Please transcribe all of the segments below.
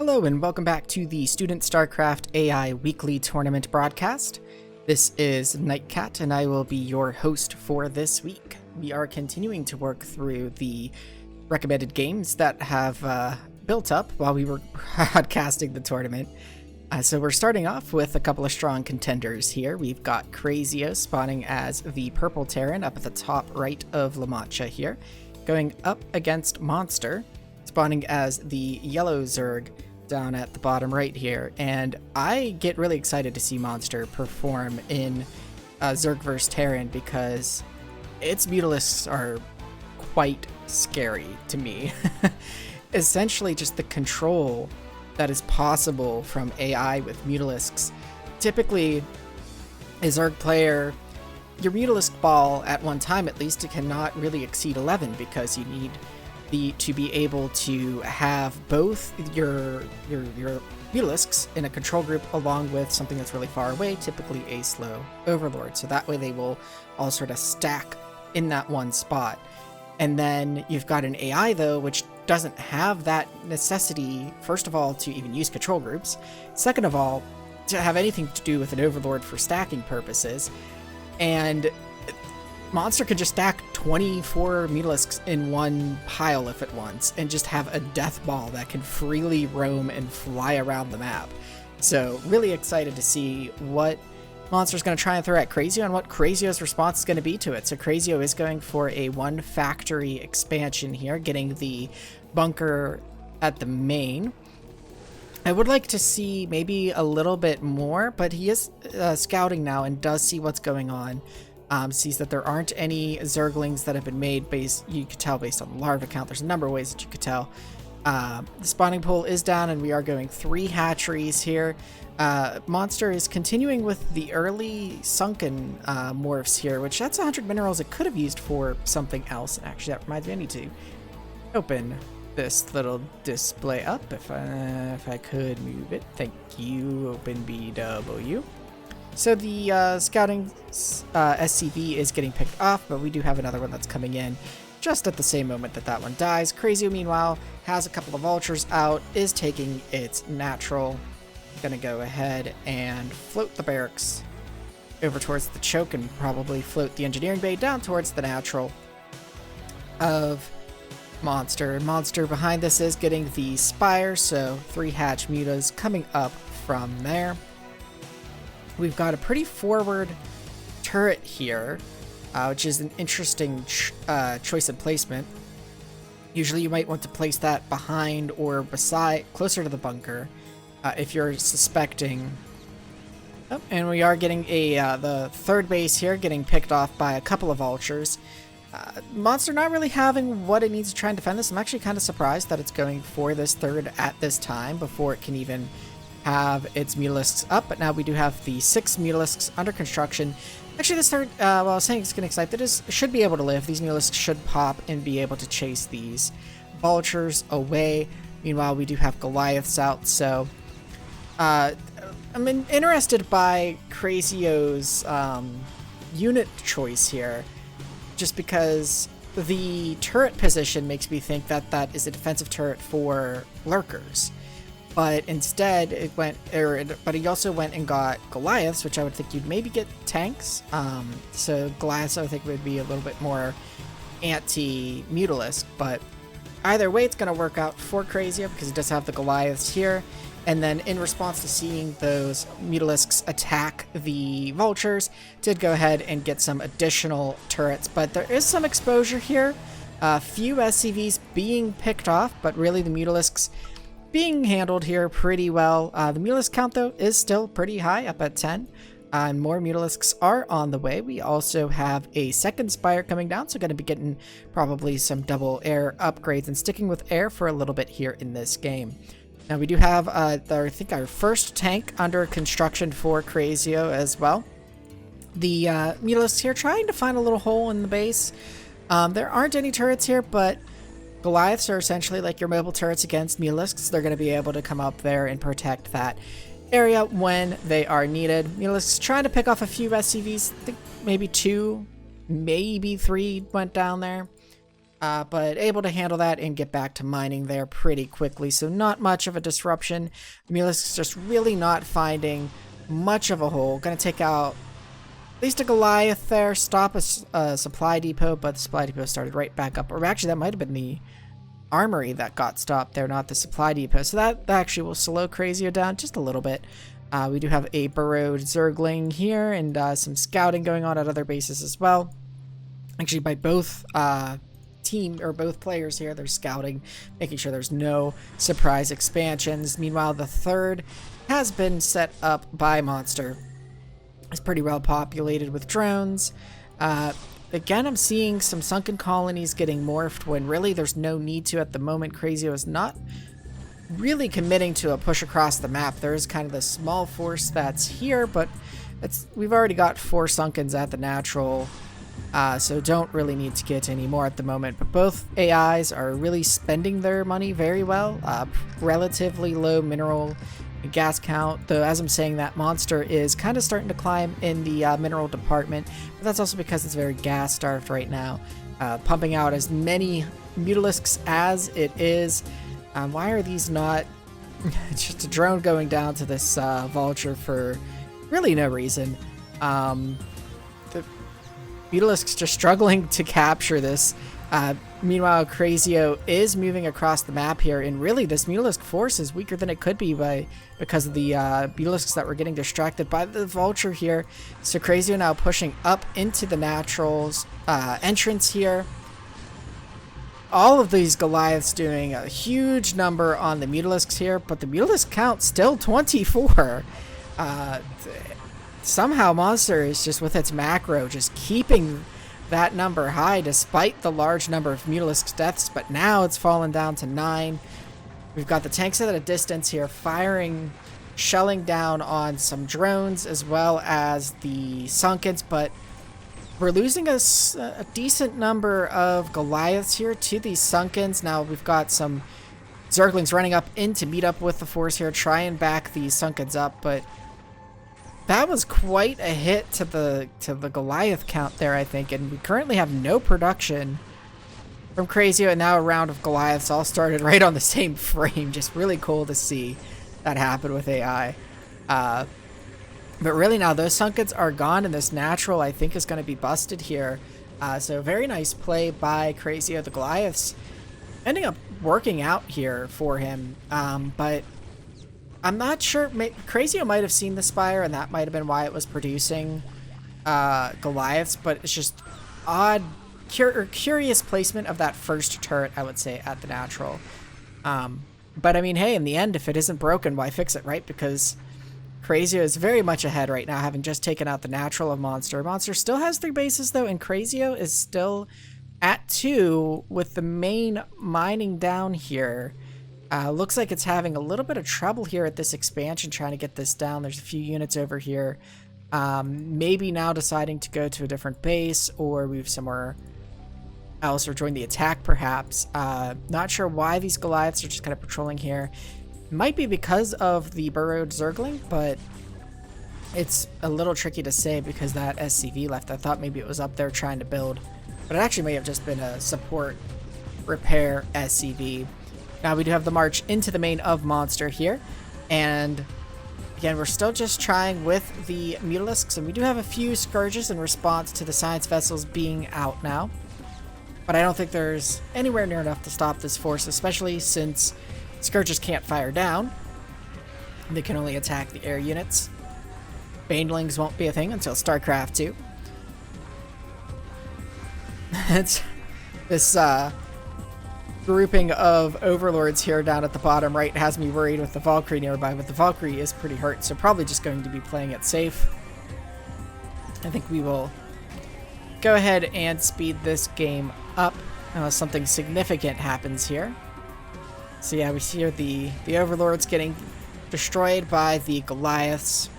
Hello and welcome back to the Student StarCraft AI Weekly Tournament broadcast. This is Nightcat and I will be your host for this week. We are continuing to work through the recommended games that have built up while we were broadcasting the tournament. So we're starting off with a couple of strong contenders here. We've got Crazio spawning as the purple Terran up at the top right of La Mancha here, going up against Monster, spawning as the yellow Zerg down at the bottom right here, and I get really excited to see Monster perform in Zerg vs Terran because its Mutalisks are quite scary to me. Essentially just the control that is possible from AI with Mutalisks. Typically, a Zerg player, your Mutalisk ball at one time at least, it cannot really exceed 11 because you need to be able to have both your Mutalisks in a control group along with something that's really far away, typically a slow Overlord. So that way they will all sort of stack in that one spot. And then you've got an AI though, which doesn't have that necessity, first of all, to even use control groups. Second of all, to have anything to do with an Overlord for stacking purposes. And Monster could just stack 24 Mutalisks in one pile if it wants, and just have a death ball that can freely roam and fly around the map. So really excited to see what Monster's going to try and throw at Crazio and what Crazio's response is going to be to it. So Crazio is going for a one factory expansion here, getting the bunker at the main. I would like to see maybe a little bit more, but he is scouting now and does see what's going on. Sees that there aren't any Zerglings that have been made you could tell based on the larva count. There's a number of ways that you could tell. The spawning pool is down and we are going 3 hatcheries here. Monster is continuing with the early sunken morphs here, which that's 100 minerals it could have used for something else. Actually, that reminds me, I need to open this little display up if I could move it. Thank you, open BW. So the scouting SCV is getting picked off, but we do have another one that's coming in just at the same moment that that one dies. Crazio, meanwhile, has a couple of vultures out, is taking its natural. Gonna go ahead and float the barracks over towards the choke and probably float the engineering bay down towards the natural of Monster. Monster behind this is getting the spire, so 3 hatch mutas coming up from there. We've got a pretty forward turret here, which is an interesting choice of placement. Usually you might want to place that behind or beside, closer to the bunker, if you're suspecting. Oh, and we are getting the third base here getting picked off by a couple of vultures. Monster not really having what it needs to try and defend this. I'm actually kind of surprised that it's going for this third at this time before it can even have its Mutalisks up, but now we do have the 6 Mutalisks under construction. Actually, this third, well, I was saying it's going to excite, that should be able to live. These Mutalisks should pop and be able to chase these vultures away. Meanwhile, we do have Goliaths out, so I'm interested by Crazio's unit choice here, just because the turret position makes me think that that is a defensive turret for lurkers. But instead, but he also went and got Goliaths, which I would think you'd maybe get tanks. So Goliaths, I would think, would be a little bit more anti-Mutalisk. But either way, it's going to work out for Crazio because it does have the Goliaths here. And then in response to seeing those Mutalisks attack the vultures, did go ahead and get some additional turrets. But there is some exposure here. A few SCVs being picked off, but really the Mutalisks being handled here pretty well. The Mutalisk count, though, is still pretty high, up at 10. And more Mutalisks are on the way. We also have a second Spire coming down, so going to be getting probably some double air upgrades and sticking with air for a little bit here in this game. Now, we do have, I think, our first tank under construction for Crazio as well. The Mutalisks here trying to find a little hole in the base. There aren't any turrets here, but Goliaths are essentially like your mobile turrets against Mutalisks. They're going to be able to come up there and protect that area when they are needed. Mutalisks trying to pick off a few SCVs. I think maybe 2, maybe 3 went down there. but able to handle that and get back to mining there pretty quickly. So not much of a disruption. The Mulisks just really not finding much of a hole. Going to take out at least a Goliath there, stop a supply depot, but the supply depot started right back up. Or actually, that might have been the armory that got stopped there, not the supply depot. So that actually will slow Crazio down just a little bit. We do have a burrowed Zergling here and some scouting going on at other bases as well. Actually, by both both players here, they're scouting, making sure there's no surprise expansions. Meanwhile, the third has been set up by Monster. It's pretty well populated with drones. Again, I'm seeing some sunken colonies getting morphed when really there's no need to at the moment. Crazio is not really committing to a push across the map. There is kind of the small force that's here, but we've already got 4 sunkens at the natural, so don't really need to get any more at the moment. But both AIs are really spending their money very well. Relatively low mineral and gas count, though as I'm saying that, Monster is kind of starting to climb in the mineral department, but that's also because it's very gas starved right now. Pumping out as many Mutalisks as it is. Why are these not... It's just a drone going down to this vulture for really no reason. The Mutalisk's just struggling to capture this. Meanwhile, Crazio is moving across the map here, and really this Mutalisk force is weaker than it could be because of the Mutalisks that were getting distracted by the vulture here. So Crazio now pushing up into the naturals entrance here. All of these Goliaths doing a huge number on the Mutalisks here, but the Mutalisk count still 24. Somehow Monster is just with its macro just keeping that number high despite the large number of Mutalisk deaths, but now it's fallen down to 9. We've got the tanks at a distance here firing, shelling down on some drones as well as the Sunkens, but we're losing a decent number of Goliaths here to these Sunkens. Now we've got some Zerglings running up in to meet up with the force here, try and back these Sunkens up, but that was quite a hit to the Goliath count there, I think, and we currently have no production from Crazio, and now a round of Goliaths all started right on the same frame. Just really cool to see that happen with AI. But really now those Sunkens are gone, and this natural, I think, is going to be busted here. So very nice play by Crazio. The Goliaths ending up working out here for him, but I'm not sure. Crazio might have seen the Spire, and that might have been why it was producing Goliaths, but it's just odd, curious placement of that first turret, I would say, at the natural. But I mean, hey, in the end, if it isn't broken, why fix it, right? Because Crazio is very much ahead right now, having just taken out the natural of Monster. Monster still has 3 bases, though, and Crazio is still at 2 with the main mining down here. Looks like it's having a little bit of trouble here at this expansion trying to get this down. There's a few units over here. Maybe now deciding to go to a different base or move somewhere else or join the attack perhaps. Not sure why these Goliaths are just kind of patrolling here. Might be because of the burrowed Zergling, but it's a little tricky to say because that SCV left. I thought maybe it was up there trying to build, but it actually may have just been a support repair SCV. Now we do have the march into the main of Monster here, and again we're still just trying with the Mutalisks, and we do have a few Scourges in response to the science vessels being out now, but I don't think there's anywhere near enough to stop this force, especially since Scourges can't fire down. They can only attack the air units. Banelings won't be a thing until StarCraft 2. It's this grouping of overlords here down at the bottom right has me worried with the Valkyrie nearby, but the Valkyrie is pretty hurt, so probably just going to be playing it safe. I think we will go ahead and speed this game up unless something significant happens here. So yeah, we see here the overlords getting destroyed by the Goliaths.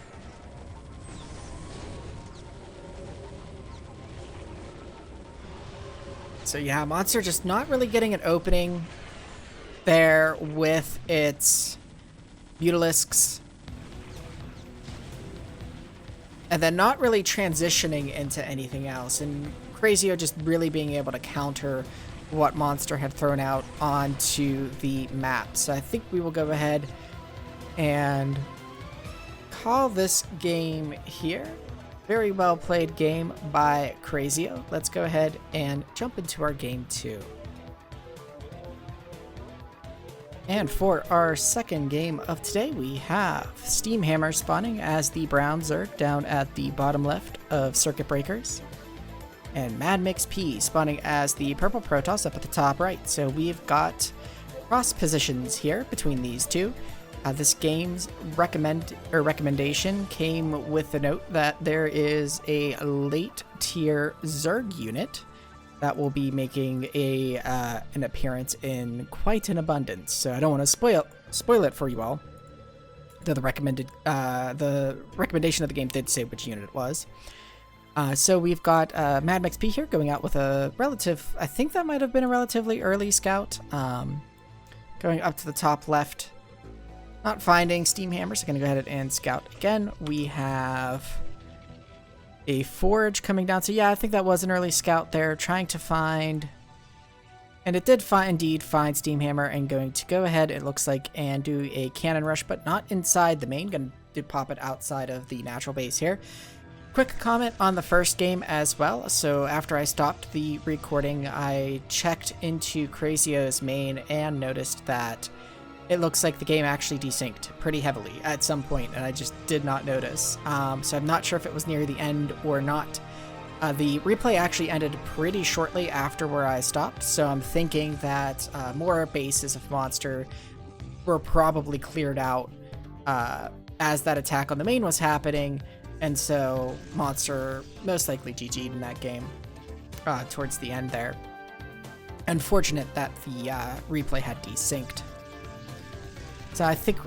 So yeah, Monster just not really getting an opening there with its Mutalisks. And then not really transitioning into anything else. And Crazio just really being able to counter what monster had thrown out onto the map. So I think we will go ahead and call this game here. Very well played game by Crazio. Let's go ahead and jump into our game 2. And for our second game of today, we have Steamhammer spawning as the brown Zerg down at the bottom left of Circuit Breakers, and Madmix P spawning as the purple Protoss up at the top right. So we've got cross positions here between these two. This game's recommendation came with the note that there is a late tier Zerg unit that will be making an appearance in quite an abundance. So I don't want to spoil it for you all. Though the recommendation of the game did say which unit it was. So we've got Madmix P here going out with a relative, I think that might have been a relatively early scout. Going up to the top left, not finding Steamhammer, so going to go ahead and scout again. We have a Forge coming down. So yeah, I think that was an early scout there, trying to find, and it did indeed find Steamhammer, and going to go ahead, it looks like, and do a cannon rush, but not inside the main. Going to pop it outside of the natural base here. Quick comment on the first game as well. So after I stopped the recording, I checked into Crazio's main and noticed that it looks like the game actually desynced pretty heavily at some point, and I just did not notice. So I'm not sure if it was near the end or not. The replay actually ended pretty shortly after where I stopped, so I'm thinking that more bases of monster were probably cleared out as that attack on the main was happening, and so monster most likely GG'd in that game towards the end there. Unfortunate that the replay had desynced. So I think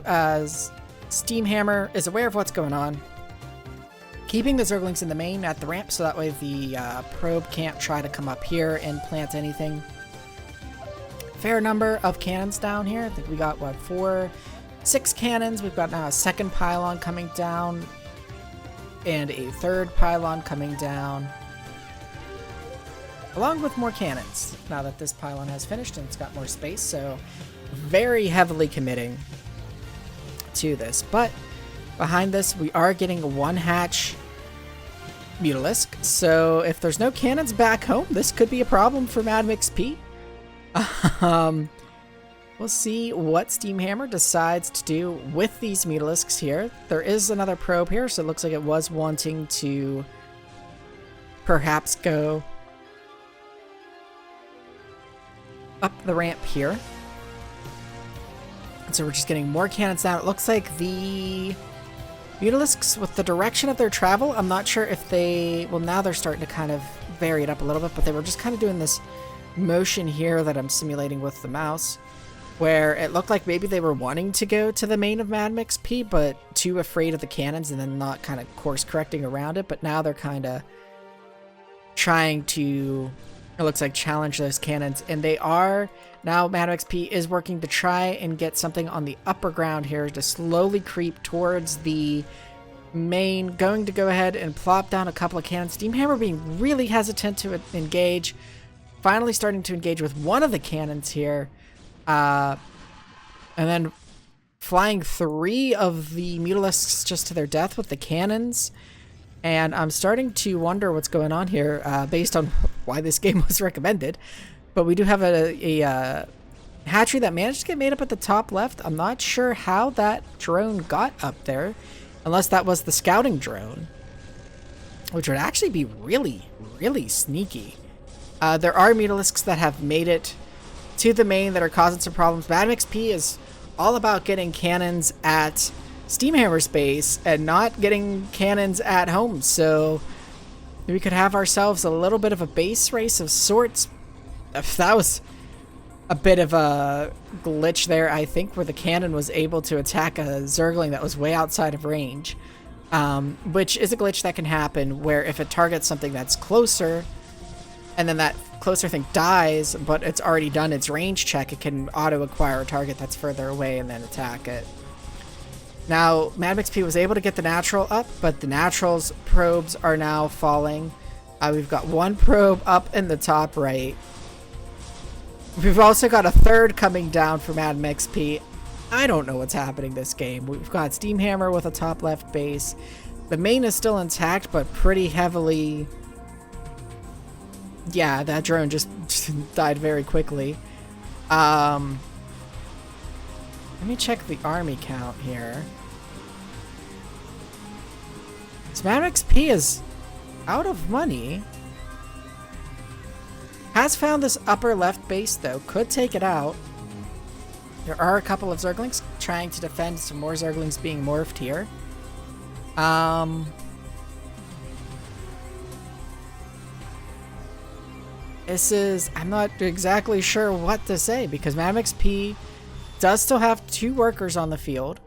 Steamhammer is aware of what's going on, keeping the Zerglings in the main at the ramp, so that way the probe can't try to come up here and plant anything. Fair number of cannons down here. I think we got, what, 6 cannons. We've got now a second pylon coming down and a third pylon coming down, along with more cannons now that this pylon has finished and it's got more space. So very heavily committing to this, but behind this we are getting a 1-hatch Mutalisk, so if there's no cannons back home, this could be a problem for Madmix P. We'll see what Steamhammer decides to do with these Mutalisks here. There is another probe here, so it looks like it was wanting to perhaps go up the ramp here. So we're just getting more cannons down. It looks like the Mutalisks, with the direction of their travel, I'm not sure if they, well, now they're starting to kind of vary it up a little bit, but they were just kind of doing this motion here that I'm simulating with the mouse, where it looked like maybe they were wanting to go to the main of Madmix P, but too afraid of the cannons and then not kind of course correcting around it. But now they're kind of trying to, it looks like, challenge those cannons, and they are. Now Madmix P is working to try and get something on the upper ground here to slowly creep towards the main, going to go ahead and plop down a couple of cannons. Steamhammer being really hesitant to engage, finally starting to engage with one of the cannons here, and then flying 3 of the Mutalisks just to their death with the cannons. And I'm starting to wonder what's going on here, based on why this game was recommended. But we do have a hatchery that managed to get made up at the top left. I'm not sure how that drone got up there, unless that was the scouting drone, which would actually be really, really sneaky. There are Mutalisks that have made it to the main that are causing some problems. Madmix P is all about getting cannons at Steamhammer's base and not getting cannons at home, so we could have ourselves a little bit of a base race of sorts. That was a bit of a glitch there, I think, where the cannon was able to attack a Zergling that was way outside of range, which is a glitch that can happen where if it targets something that's closer and then that closer thing dies, but it's already done its range check, it can auto-acquire a target that's further away and then attack it. Now, Madmix P was able to get the natural up, but the natural's probes are now falling. We've got one probe up in the top right. We've also got a third coming down from Adam XP. I don't know what's happening this game. We've got Steamhammer with a top left base. The main is still intact, but pretty heavily... Yeah, that drone just died very quickly. Let me check the army count here. So Adam XP is out of money. Has found this upper left base, though. Could take it out. There are a couple of Zerglings trying to defend, some more Zerglings being morphed here. This is... I'm not exactly sure what to say, because Madam XP does still have 2 workers on the field.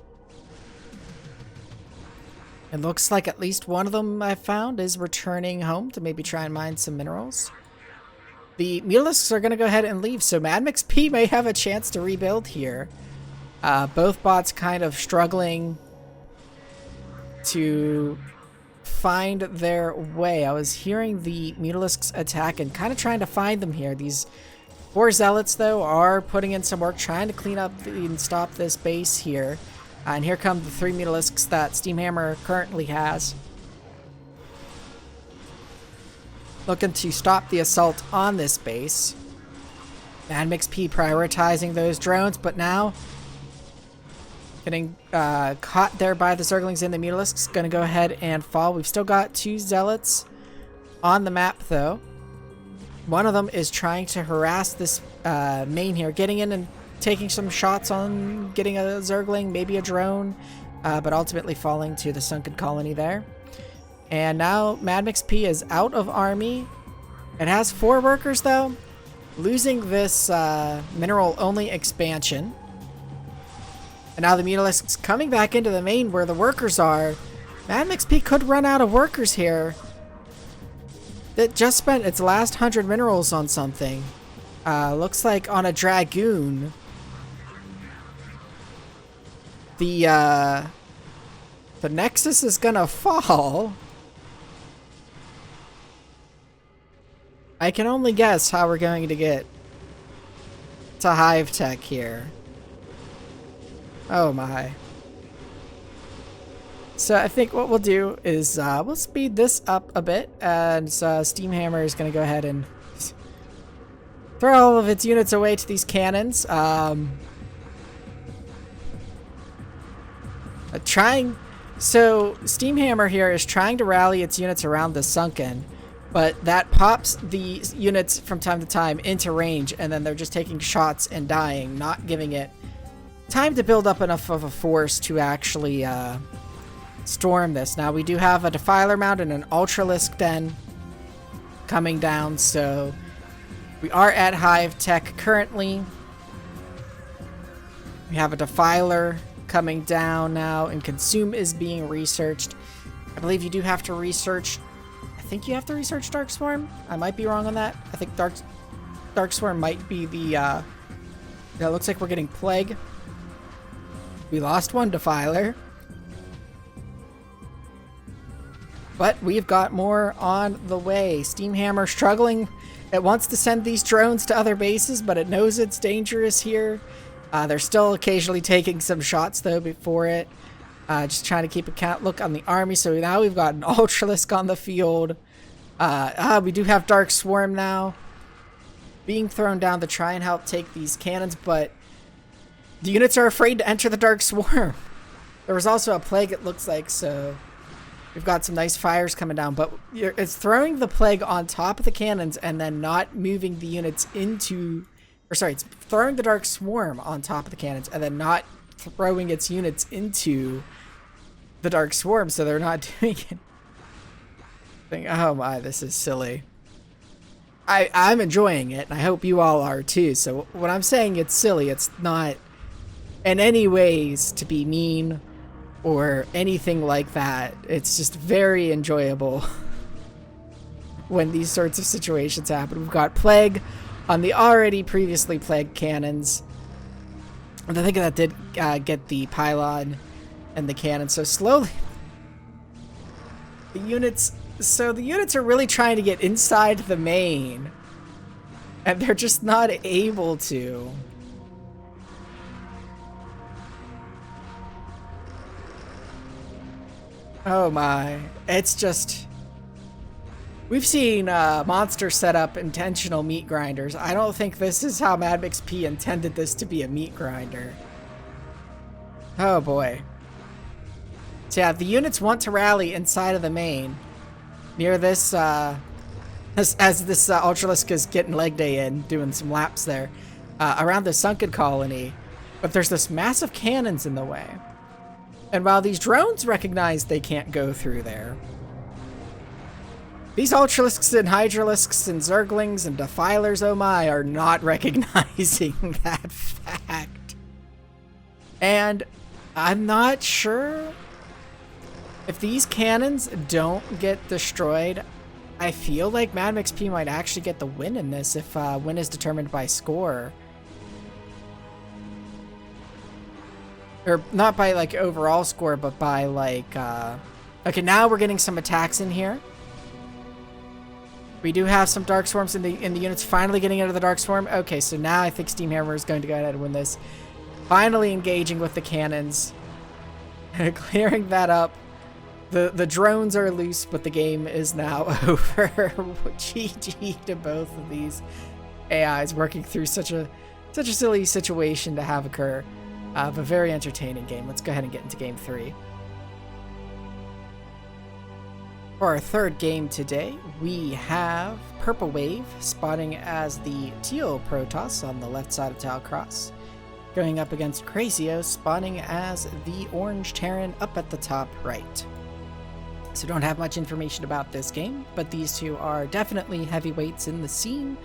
It looks like at least one of them I found is returning home to maybe try and mine some minerals. The Mutalisks are going to go ahead and leave, so Madam XP may have a chance to rebuild here. Both bots kind of struggling to find their way. I was hearing the Mutalisks attack and kind of trying to find them here. These 4 Zealots, though, are putting in some work, trying to clean up and stop this base here. And here come the 3 Mutalisks that Steamhammer currently has. Looking to stop the assault on this base. Madam XP prioritizing those drones, but now getting caught there by the Zerglings and the Mutalisks. Going to go ahead and fall. We've still got 2 Zealots on the map, though. One of them is trying to harass this main here, getting in and taking some shots on getting a Zergling, maybe a drone, but ultimately falling to the sunken colony there. And now Madam XP is out of army. It has 4 workers, though, losing this mineral-only expansion. And now the Mutalisks coming back into the main where the workers are. Madam XP could run out of workers here. It just spent its last 100 minerals on something. Looks like on a Dragoon. The Nexus is gonna fall. I can only guess how we're going to get to Hive Tech here. Oh my. So I think what we'll do is we'll speed this up a bit, and Steamhammer is going to go ahead and throw all of its units away to these cannons. So Steamhammer here is trying to rally its units around the sunken, but that pops the units from time to time into range, and then they're just taking shots and dying, not giving it time to build up enough of a force to actually storm this. Now we do have a Defiler Mound and an Ultralisk Den coming down, so we are at Hive Tech currently. We have a Defiler coming down now, and Consume is being researched. I believe you do have to research... I think you have to research Dark Swarm. I might be wrong on that. I think Dark Swarm might be the... Yeah, it looks like we're getting Plague. We lost one Defiler. But we've got more on the way. Steamhammer struggling. It wants to send these drones to other bases, but it knows it's dangerous here. They're still occasionally taking some shots, though, before it. Just trying to keep a look on the army. So now we've got an Ultralisk on the field. We do have Dark Swarm now being thrown down to try and help take these cannons, but the units are afraid to enter the Dark Swarm. There was also a Plague, it looks like, so we've got some nice fires coming down, but it's throwing the Plague on top of the cannons and then not moving the units into... Or sorry, it's throwing the Dark Swarm on top of the cannons and then not throwing its units into the Dark Swarm, so they're not doing it. Oh my, this is silly. I'm enjoying it, and I hope you all are too. So when I'm saying it's silly, it's not in any ways to be mean or anything like that. It's just very enjoyable when these sorts of situations happen. We've got Plague on the already previously Plague cannons. And I think that did get the pylon and the cannon. So slowly, the units are really trying to get inside the main. And they're just not able to. Oh my. It's just... We've seen monsters set up intentional meat grinders. I don't think this is how Mad Mix P intended this to be, a meat grinder. Oh boy. So yeah, the units want to rally inside of the main. Near this, as this Ultralisk is getting leg day in, doing some laps there. Around the sunken colony. But there's this massive cannons in the way. And while these drones recognize they can't go through there, these Ultralisks and Hydralisks and Zerglings and Defilers, oh my, are not recognizing that fact. And I'm not sure if these cannons don't get destroyed. I feel like Mad Mix P might actually get the win in this if win is determined by score. Or not by like overall score, but by like, okay, now we're getting some attacks in here. We do have some Dark Swarms in the units finally getting out of the Dark Swarm. Okay, so now I think Steam Hammer is going to go ahead and win this. Finally engaging with the cannons. Clearing that up. The drones are loose, but the game is now over. GG to both of these AIs working through such a silly situation to have occur. A very entertaining game. Let's go ahead and get into game 3. For our third game today, we have Purple Wave spotting as the Teal Protoss on the left side of Talcross, going up against Crazio spawning as the Orange Terran up at the top right. So don't have much information about this game, but these two are definitely heavyweights in the scene,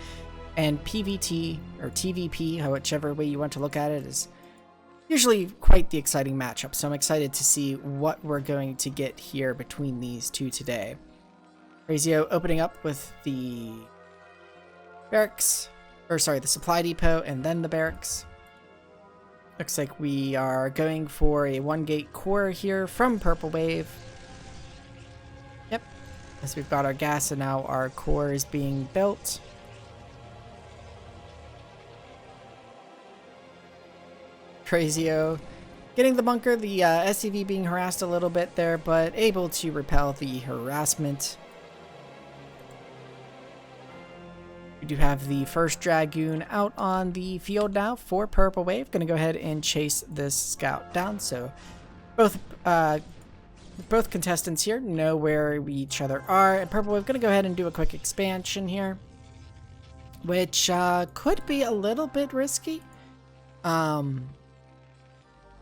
and PvT or TVP, whichever way you want to look at it, is usually quite the exciting matchup, so I'm excited to see what we're going to get here between these two today. Crazio opening up with the barracks, or sorry, the supply depot and then the barracks. Looks like we are going for a 1-gate core here from Purple Wave. Yep, as we've got our gas and now our core is being built. Crazio getting the bunker, the SCV being harassed a little bit there, but able to repel the harassment. We do have the first Dragoon out on the field now for Purple Wave. Going to go ahead and chase this scout down. So both contestants here know where each other are. And Purple Wave going to go ahead and do a quick expansion here, which could be a little bit risky.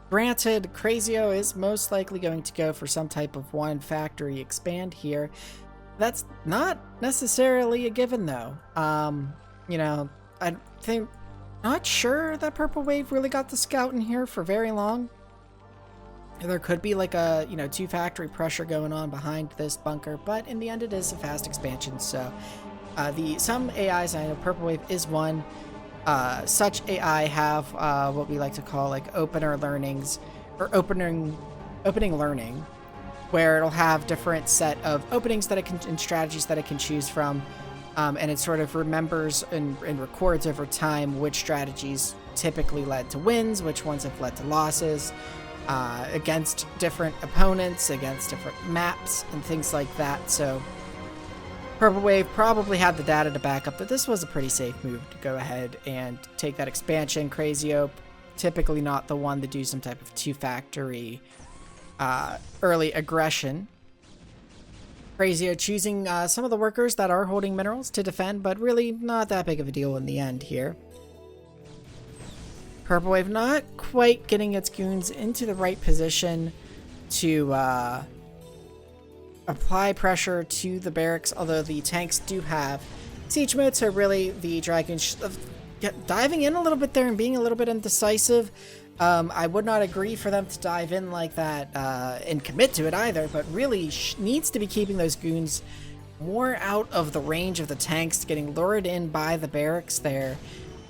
Granted, Crazio is most likely going to go for some type of one factory expand here. That's not necessarily a given though. You know, I think, not sure that Purple Wave really got the scout in here for very long. There could be like a, you know, 2 factory pressure going on behind this bunker, but in the end it is a fast expansion. So some AIs, I know Purple Wave is one. Such AI have what we like to call like opener learnings, or opening learning, where it'll have different set of openings that it can, and strategies that it can choose from, and it sort of remembers and records over time which strategies typically led to wins, which ones have led to losses, against different opponents, against different maps, and things like that. So Purple Wave probably had the data to back up that this was a pretty safe move to go ahead and take that expansion. Crazio, typically not the one to do some type of 2-factory early aggression. Crazio choosing some of the workers that are holding minerals to defend, but really not that big of a deal in the end here. Purple Wave not quite getting its goons into the right position to apply pressure to the barracks, although the tanks do have siege mode, so really the Dragoons diving in a little bit there and being a little bit indecisive. I would not agree for them to dive in like that and commit to it either, but really needs to be keeping those goons more out of the range of the tanks, getting lured in by the barracks there,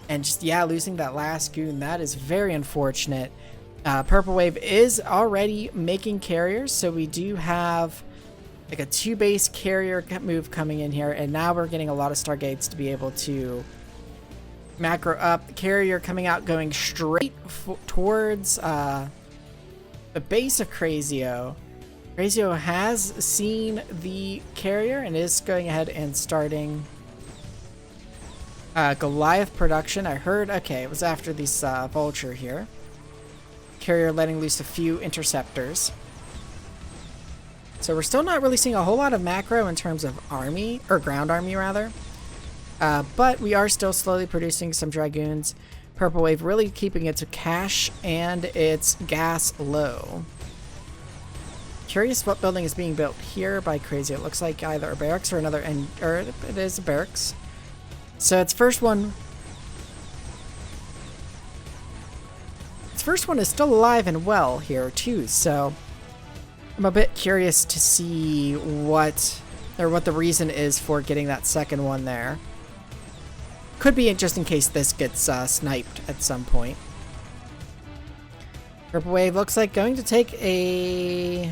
and just, yeah, losing that last goon. That is very unfortunate. Purple Wave is already making carriers, so we do have like a 2-base carrier move coming in here, and now we're getting a lot of Stargates to be able to macro up. The carrier coming out, going straight towards the base of Crazio. Crazio has seen the carrier and is going ahead and starting Goliath production. I heard, okay, it was after this vulture here. Carrier letting loose a few interceptors. So we're still not really seeing a whole lot of macro in terms of army, or ground army rather. But we are still slowly producing some Dragoons. Purple Wave really keeping its cash and its gas low. Curious what building is being built here by Crazy. It looks like either a barracks or another, or it is a barracks. So its first one is still alive and well here too. So I'm a bit curious to see what the reason is for getting that second one there. Could be just in case this gets sniped at some point. Purple Wave looks like going to take a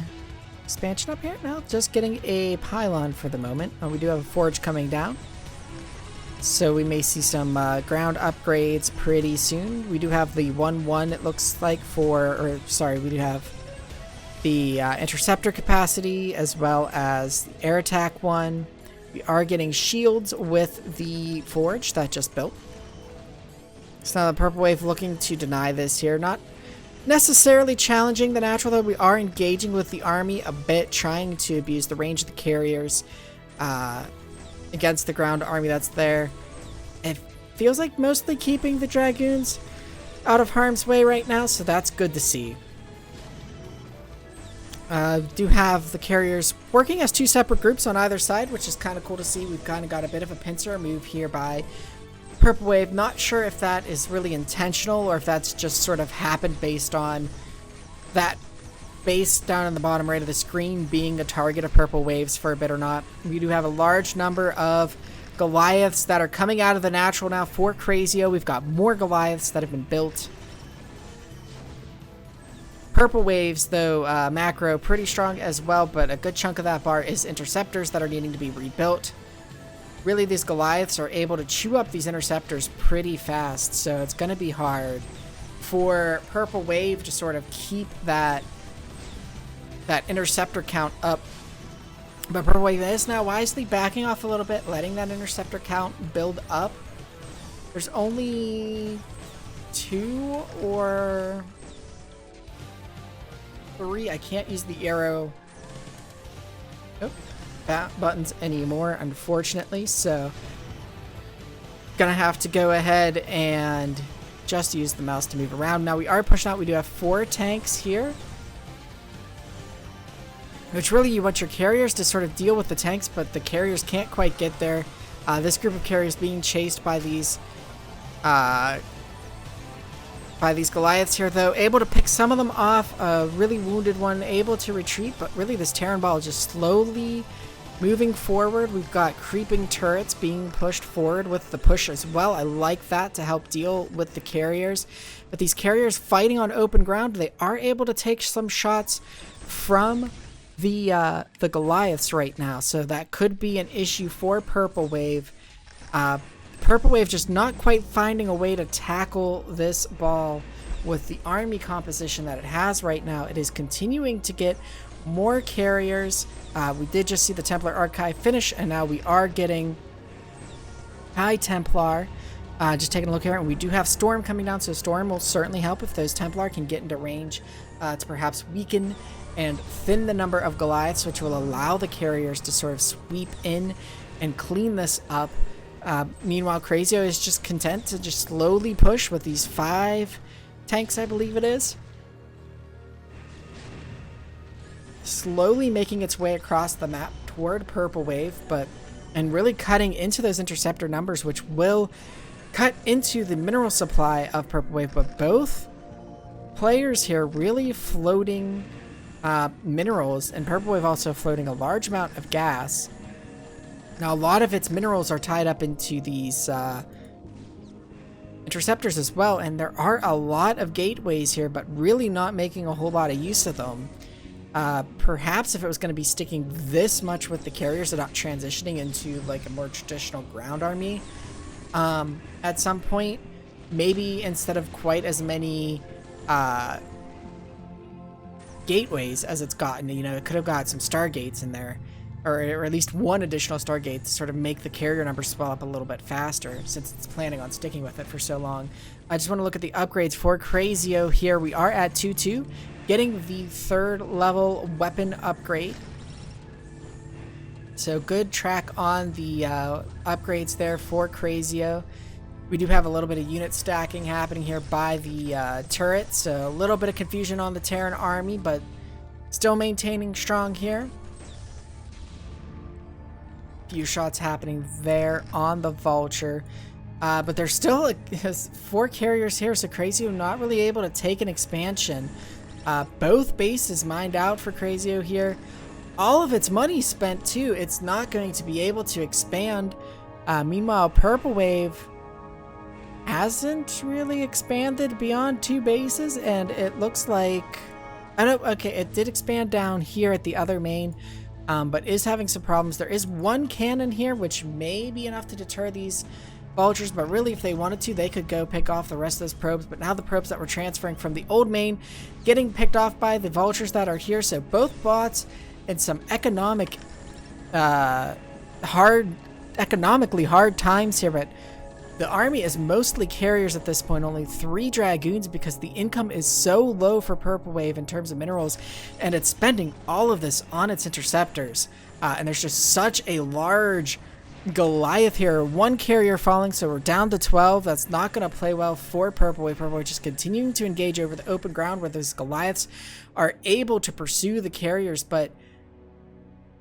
expansion up here. No, just getting a pylon for the moment. We do have a forge coming down, so we may see some ground upgrades pretty soon. We do have the 1-1, it looks like, we do have the interceptor capacity as well as the air attack one. We are getting shields with the forge that just built. So now the Purple Wave looking to deny this here. Not necessarily challenging the natural, though. We are engaging with the army a bit, trying to abuse the range of the carriers against the ground army that's there. It feels like mostly keeping the Dragoons out of harm's way right now, so that's good to see. Do have the carriers working as two separate groups on either side, which is kind of cool to see. We've kind of got a bit of a pincer move here by Purple Wave. Not sure if that is really intentional or if that's just sort of happened based on that base down in the bottom right of the screen being a target of Purple Waves for a bit or not. We do have a large number of Goliaths that are coming out of the natural now for Crazio. We've got more Goliaths that have been built. Purple Waves, though, macro pretty strong as well, but a good chunk of that bar is interceptors that are needing to be rebuilt. Really, these Goliaths are able to chew up these interceptors pretty fast, so it's going to be hard for Purple Wave to sort of keep that interceptor count up. But Purple Wave is now wisely backing off a little bit, letting that interceptor count build up. There's only 2 or 3. I can't use the arrow buttons anymore, unfortunately, so gonna have to go ahead and just use the mouse to move around. Now we are pushing out. We do have 4 tanks here, which really you want your carriers to sort of deal with the tanks, but the carriers can't quite get there. This group of carriers being chased by these Goliaths here, though, able to pick some of them off. A really wounded one able to retreat, but really this Terran ball is just slowly moving forward. We've got creeping turrets being pushed forward with the push as well. I like that to help deal with the carriers. But these carriers fighting on open ground, they are able to take some shots from the Goliaths right now. So that could be an issue for Purple Wave. Purple Wave just not quite finding a way to tackle this ball with the army composition that it has right now. It is continuing to get more carriers. We did just see the Templar Archive finish, and now we are getting High Templar. Just taking a look here, and we do have Storm coming down, so Storm will certainly help if those Templar can get into range to perhaps weaken and thin the number of Goliaths, which will allow the carriers to sort of sweep in and clean this up. Meanwhile, Crazio is just content to just slowly push with these 5 tanks, I believe it is. Slowly making its way across the map toward Purple Wave, and really cutting into those interceptor numbers, which will cut into the mineral supply of Purple Wave. But both players here really floating minerals, and Purple Wave also floating a large amount of gas. Now, a lot of its minerals are tied up into these interceptors as well, and there are a lot of gateways here, but really not making a whole lot of use of them. Perhaps if it was going to be sticking this much with the carriers and not transitioning into like a more traditional ground army, at some point. Maybe instead of quite as many gateways as it's gotten, you know, it could have got some stargates in there, or at least one additional stargate to sort of make the carrier numbers swell up a little bit faster, since it's planning on sticking with it for so long. I just want to look at the upgrades for Crazio here. We are at 2-2, getting the 3rd level weapon upgrade. So good track on the upgrades there for Crazio. We do have a little bit of unit stacking happening here by the turret, so a little bit of confusion on the Terran army, but still maintaining strong here. Few shots happening there on the Vulture, but there's still 4 carriers here, so Crazio not really able to take an expansion. Both bases mined out for Crazio here. All of its money spent too. It's not going to be able to expand. Meanwhile, Purple Wave hasn't really expanded beyond 2 bases, and it looks like, I know, okay, it did expand down here at the other main, but is having some problems. There is 1 cannon here, which may be enough to deter these Vultures, but really if they wanted to, they could go pick off the rest of those probes. But now the probes that were transferring from the old main getting picked off by the Vultures that are here. So both bots in some economically hard times here, but the army is mostly carriers at this point, only 3 Dragoons, because the income is so low for Purple Wave in terms of minerals, and it's spending all of this on its interceptors. And there's just such a large Goliath here. 1 carrier falling, so we're down to 12. That's not going to play well for Purple Wave. Purple Wave just continuing to engage over the open ground where those Goliaths are able to pursue the carriers, but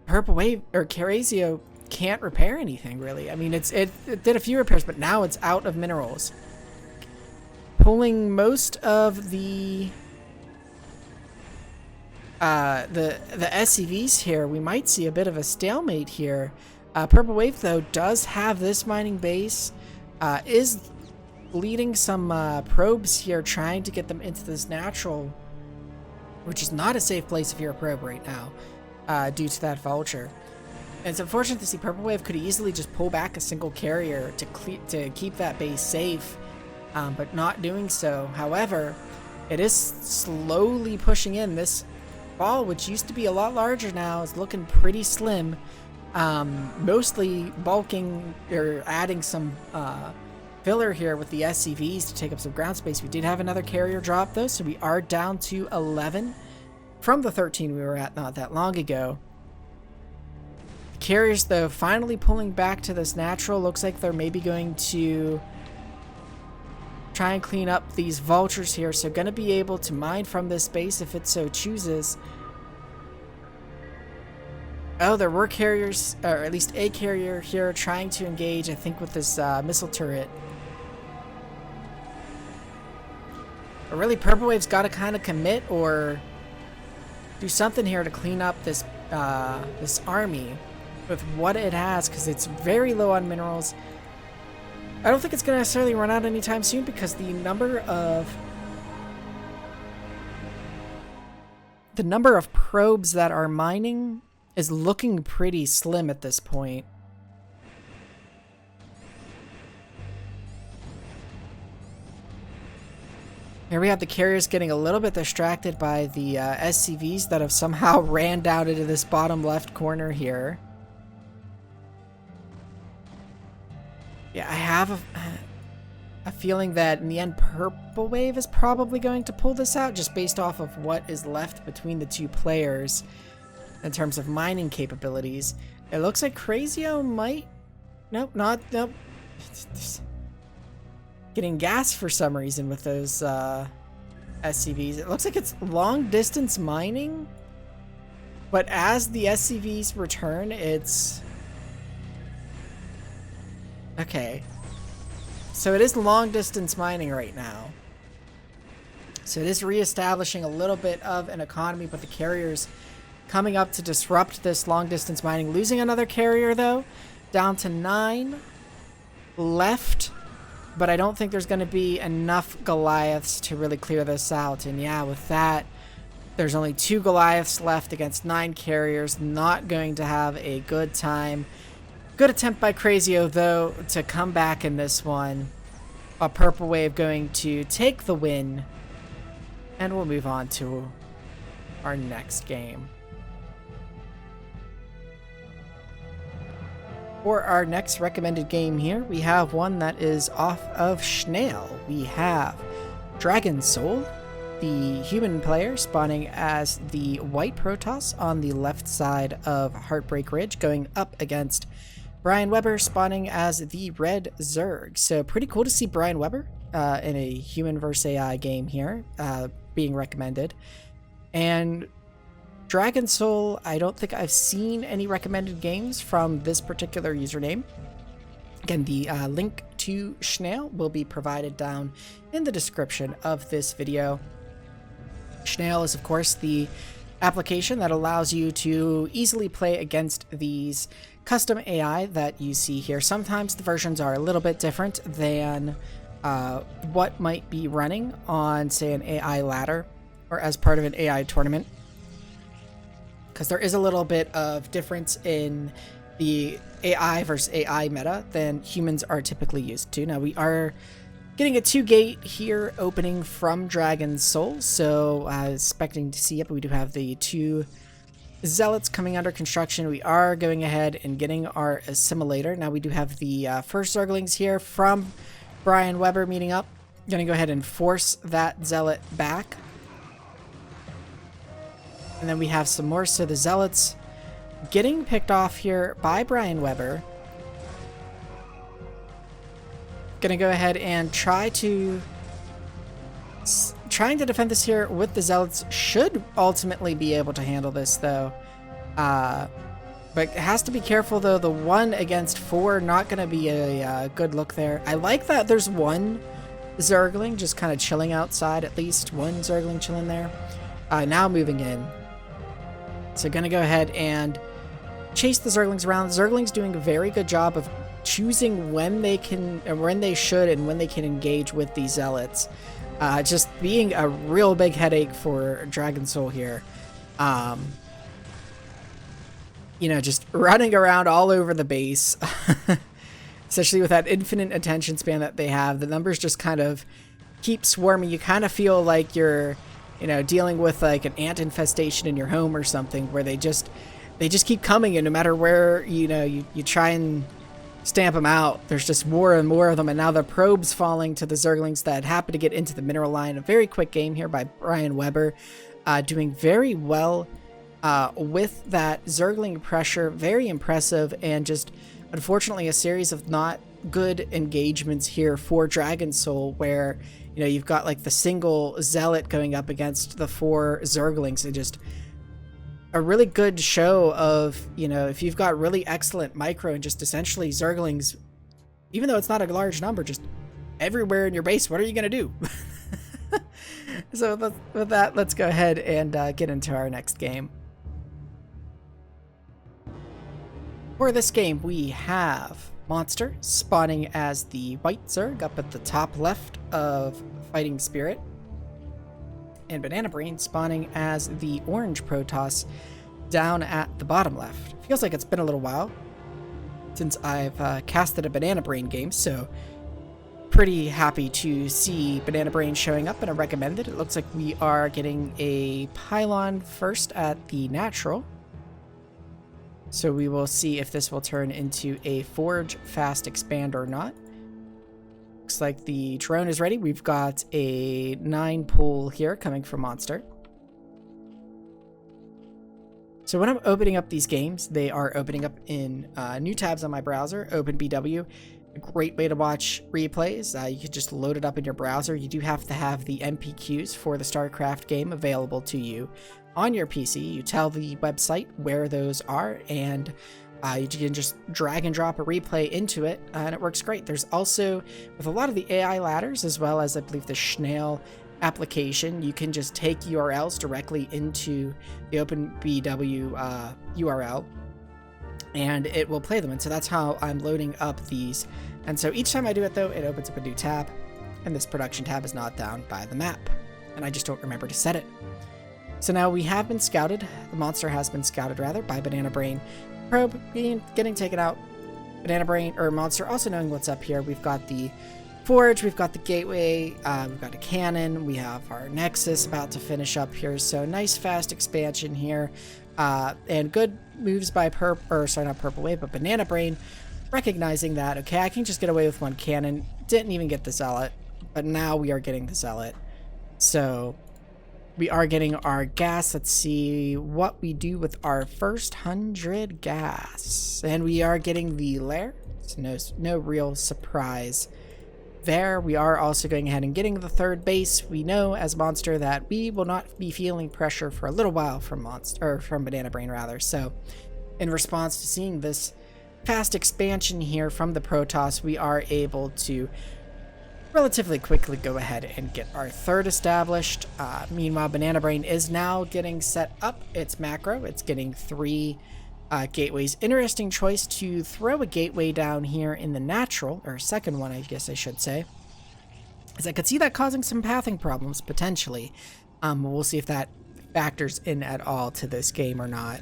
Purple Wave, or Crazio, can't repair anything really. I mean, it did a few repairs, but now it's out of minerals. Pulling most of the SCVs here, we might see a bit of a stalemate here. Purple Wave though does have this mining base, is leading some probes here, trying to get them into this natural, which is not a safe place if you're a probe right now, due to that Vulture. And it's unfortunate to see Purple Wave could easily just pull back a single carrier to keep that base safe, but not doing so. However, it is slowly pushing in. This ball, which used to be a lot larger now, is looking pretty slim. Mostly bulking or adding some filler here with the SCVs to take up some ground space. We did have another carrier drop though, so we are down to 11 from the 13 we were at not that long ago. Carriers though finally pulling back to this natural. Looks like they're maybe going to try and clean up these Vultures here, so gonna be able to mine from this base if it so chooses. Oh, there were carriers, or at least a carrier here trying to engage, I think, with this missile turret. But really, Purple Wave's got to kind of commit or do something here to clean up this this army with what it has, because it's very low on minerals. I don't think it's going to necessarily run out anytime soon, because the number of probes that are mining is looking pretty slim at this point. Here we have the carriers getting a little bit distracted by the SCVs that have somehow ran down into this bottom left corner here. Yeah, I have a feeling that in the end Purple Wave is probably going to pull this out, just based off of what is left between the 2 players in terms of mining capabilities. It looks like Crazio might... Nope. Getting gas for some reason with those SCVs. It looks like it's long distance mining, but as the SCVs return, it's... Okay. So it is long distance mining right now. So it is reestablishing a little bit of an economy, but the carriers coming up to disrupt this long distance mining. Losing another carrier though, down to 9 left, but I don't think there's going to be enough Goliaths to really clear this out. And yeah, with that, there's only 2 Goliaths left against 9 carriers. Not going to have a good time Good attempt by Crazio, though, to come back in this one. A Purple Wave going to take the win. And we'll move on to our next game. For our next recommended game here, we have one that is off of Schnell. We have Dragon Soul, the human player spawning as the white Protoss on the left side of Heartbreak Ridge, going up against Brian Weber spawning as the red Zerg. So pretty cool to see Brian Weber in a human versus AI game here being recommended. And Dragon Soul, I don't think I've seen any recommended games from this particular username. Again, the link to Schnell will be provided down in the description of this video. Schnell is, of course, the application that allows you to easily play against these custom AI that you see here. Sometimes the versions are a little bit different than what might be running on, say, an AI ladder or as part of an AI tournament, because there is a little bit of difference in the AI versus AI meta than humans are typically used to. Now, we are getting a 2-gate here opening from Dragon Soul, so I was expecting to see it, but we do have the 2 Zealots coming under construction. We are going ahead and getting our assimilator. Now we do have the first Zerglings here from Brian Weber meeting up. Gonna go ahead and force that Zealot back. And then we have some more, so the Zealots getting picked off here by Brian Weber. Gonna go ahead and trying to defend this here with the Zealots. Should ultimately be able to handle this, though. But has to be careful, though. The 1 against 4, not going to be a good look there. I like that there's one Zergling just kind of chilling outside, at least. One Zergling chilling there. Now moving in. So going to go ahead and chase the Zerglings around. Zerglings doing a very good job of choosing when they can, and when they should, and when they can engage with these Zealots. Just being a real big headache for Dragon Soul here. You know, just running around all over the base. Especially with that infinite attention span that they have. The numbers just kind of keep swarming. You kind of feel like you're, you know, dealing with like an ant infestation in your home or something, where they just keep coming, and no matter where, you know, you try and stamp them out, there's just more and more of them. And now the probes falling to the Zerglings that happen to get into the mineral line. A very quick game here by Brian Weber, doing very well with that Zergling pressure. Very impressive, and just unfortunately a series of not good engagements here for Dragon Soul, where, you know, you've got like the single Zealot going up against the 4 Zerglings, and just a really good show of, you know, if you've got really excellent micro and just essentially Zerglings, even though it's not a large number, just everywhere in your base, what are you going to do? So with that, let's go ahead and get into our next game. For this game, we have Monster spawning as the white Zerg up at the top left of Fighting Spirit, and Banana Brain spawning as the orange Protoss down at the bottom left. Feels like it's been a little while since I've casted a Banana Brain game, so pretty happy to see Banana Brain showing up in a recommended. It looks like we are getting a pylon first at the natural, so we will see if this will turn into a forge fast expand or not. Looks like the drone is ready. We've got a 9 pull here coming from Monster. So when I'm opening up these games, they are opening up in new tabs on my browser. OpenBW, a great way to watch replays. You can just load it up in your browser. You do have to have the MPQs for the StarCraft game available to you on your PC. You tell the website where those are, and you can just drag and drop a replay into it, and it works great. There's also, with a lot of the AI ladders, as well as I believe the Schnell application, you can just take URLs directly into the OpenBW URL, and it will play them. And so that's how I'm loading up these. And so each time I do it, though, it opens up a new tab, and this production tab is not down by the map, and I just don't remember to set it. So now we have been scouted. The monster has been scouted, rather, by Banana Brain. Probe getting taken out. Banana Brain, or Monster, also knowing what's up here. We've got the Forge, we've got the Gateway, we've got a Cannon, we have our Nexus about to finish up here. So nice fast expansion here. And good moves by not Purple Wave, but Banana Brain, recognizing that, okay, I can just get away with one cannon. Didn't even get the Zealot, but now we are getting the Zealot. So we are getting our gas. Let's see what we do with our first 100 gas. And we are getting the lair. So no real surprise there. We are also going ahead and getting the third base. We know as Monster that we will not be feeling pressure for a little while from Banana Brain rather. So in response to seeing this fast expansion here from the Protoss, we are able to relatively quickly go ahead and get our third established. Meanwhile, Banana Brain is now getting set up its macro. It's getting 3 gateways. Interesting choice to throw a gateway down here in the natural, or second one, I guess I should say, as I could see that causing some pathing problems potentially. We'll see if that factors in at all to this game or not.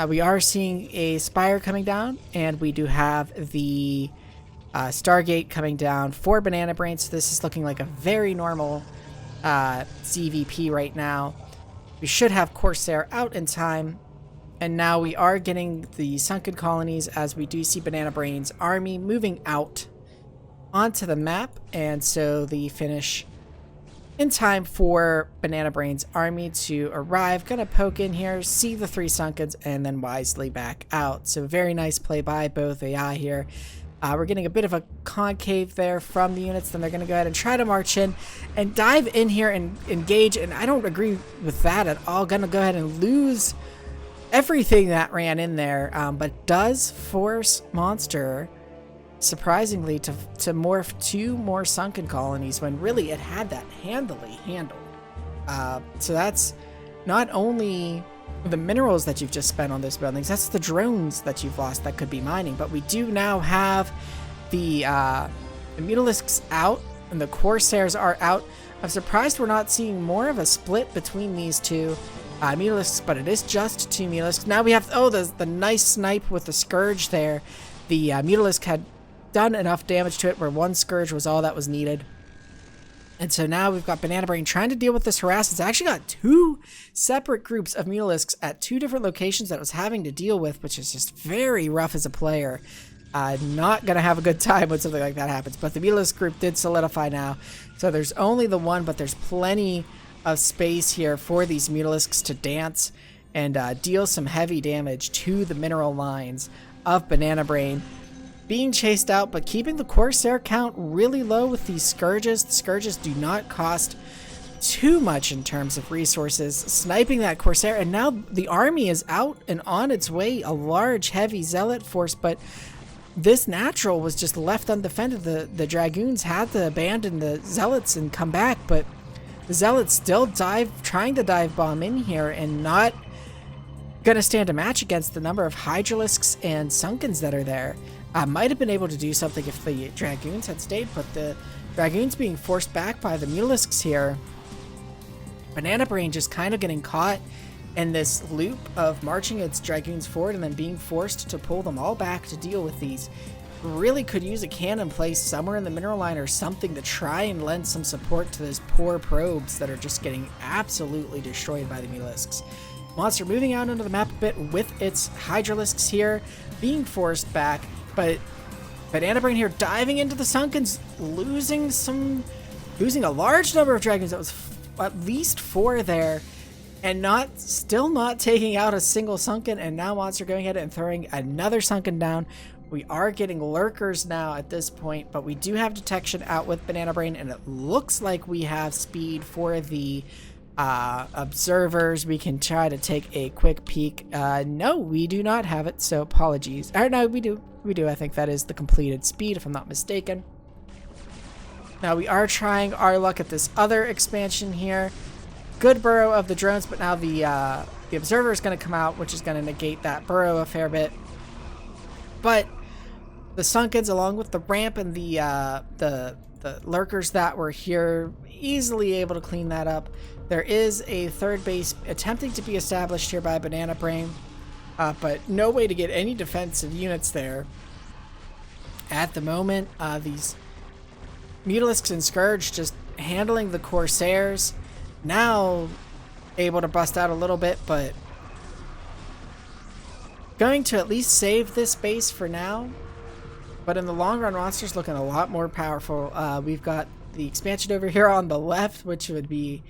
We are seeing a Spire coming down, and we do have the Stargate coming down for Banana Brain, so this is looking like a very normal CVP right now. We should have Corsair out in time, and now we are getting the sunken colonies as we do see Banana Brain's army moving out onto the map, and so the finish in time for Banana Brain's army to arrive. Gonna poke in here, see the 3 sunkens, and then wisely back out. So very nice play by both AI here. We're getting a bit of a concave there from the units. Then they're going to go ahead and try to march in and dive in here and engage. And I don't agree with that at all. Going to go ahead and lose everything that ran in there, but does force Monster, surprisingly, to morph 2 more sunken colonies when really it had that handily handled. So that's not only the minerals that you've just spent on those buildings, that's the drones that you've lost that could be mining. But we do now have the Mutalisks out and the Corsairs are out. I'm surprised we're not seeing more of a split between these two Mutalisks, but it is just 2 Mutalisks. Now we have, the nice snipe with the Scourge there. The Mutalisk had done enough damage to it where 1 Scourge was all that was needed. And so now we've got Banana Brain trying to deal with this harass. It's actually got 2 separate groups of Mutalisks at 2 different locations that it was having to deal with, which is just very rough as a player. Not going to have a good time when something like that happens. But the Mutalisk group did solidify now. So there's only the 1, but there's plenty of space here for these Mutalisks to dance and deal some heavy damage to the mineral lines of Banana Brain. Being chased out, but keeping the Corsair count really low with these Scourges. The Scourges do not cost too much in terms of resources. Sniping that Corsair, and now the army is out and on its way. A large, heavy Zealot force, but this natural was just left undefended. The Dragoons had to abandon the Zealots and come back, but the Zealots still trying to dive bomb in here and not gonna stand a match against the number of Hydralisks and Sunkens that are there. Might have been able to do something if the Dragoons had stayed, but the Dragoons being forced back by the Mutalisks here. Banana Brain just kind of getting caught in this loop of marching its Dragoons forward and then being forced to pull them all back to deal with these. Really could use a cannon placed somewhere in the mineral line or something to try and lend some support to those poor probes that are just getting absolutely destroyed by the Mutalisks. Monster moving out into the map a bit with its Hydralisks here, being forced back. But Banana Brain here diving into the Sunkens, losing a large number of Dragons. That was at least 4 there, and still not taking out a single Sunken. And now Monster going ahead and throwing another Sunken down. We are getting Lurkers now at this point, but we do have detection out with Banana Brain, and it looks like we have speed for the observers. We can try to take a quick peek. No, we do not have it, so apologies. Or no, we do. I think that is the completed speed, if I'm not mistaken. Now we are trying our luck at this other expansion here. Good burrow of the drones, but now the observer is going to come out, which is going to negate that burrow a fair bit. But the Sunkens, along with the ramp and the Lurkers that were here, easily able to clean that up. There is a third base attempting to be established here by Banana Brain. but no way to get any defensive units there at the moment. These Mutalisks and Scourge just handling the Corsairs. Now able to bust out a little bit, but going to at least save this base for now. But in the long run, Monster's looking a lot more powerful. We've got the expansion over here on the left, which would be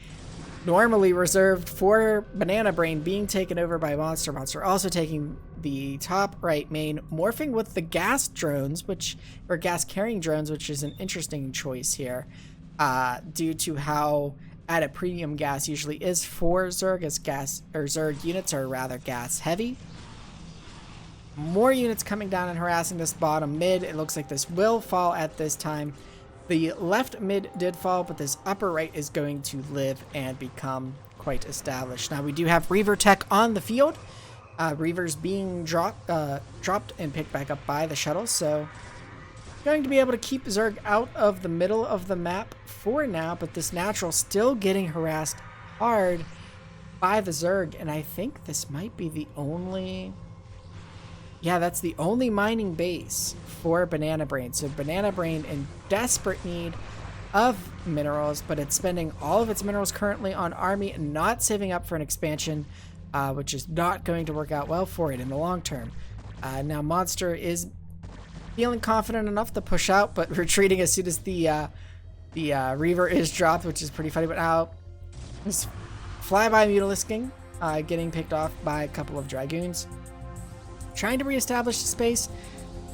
normally reserved for Banana Brain, being taken over by Monster. Monster also taking the top right main, morphing with the gas drones, or gas carrying drones, which is an interesting choice here, due to how at a premium gas usually is for Zerg, as Zerg units are rather gas heavy. More units coming down and harassing this bottom mid. It looks like this will fall at this time. The left mid did fall, but this upper right is going to live and become quite established. Now we do have Reaver tech on the field. Reavers being dropped and picked back up by the shuttle, so going to be able to keep Zerg out of the middle of the map for now, but this natural still getting harassed hard by the Zerg, and I think this might be the only... Yeah, that's the only mining base for Banana Brain. So Banana Brain in desperate need of minerals, but it's spending all of its minerals currently on army and not saving up for an expansion, which is not going to work out well for it in the long term. Now Monster is feeling confident enough to push out, but retreating as soon as the Reaver is dropped, which is pretty funny. But now this flyby Mutalisking getting picked off by a couple of Dragoons. Trying to reestablish the space.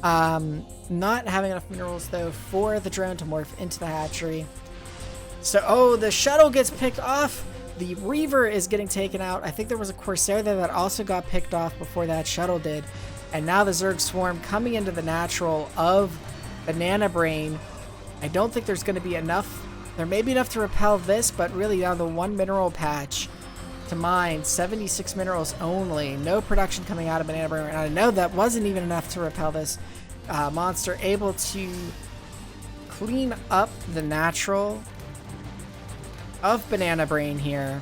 Not having enough minerals, though, for the drone to morph into the hatchery. So, the shuttle gets picked off. The Reaver is getting taken out. I think there was a Corsair there that also got picked off before that shuttle did. And now the Zerg Swarm coming into the natural of Banana Brain. I don't think there's going to be enough. There may be enough to repel this, but really now the one mineral patch to mine, 76 minerals only, no production coming out of Banana Brain. And I know that wasn't even enough to repel this. Monster able to clean up the natural of Banana Brain here.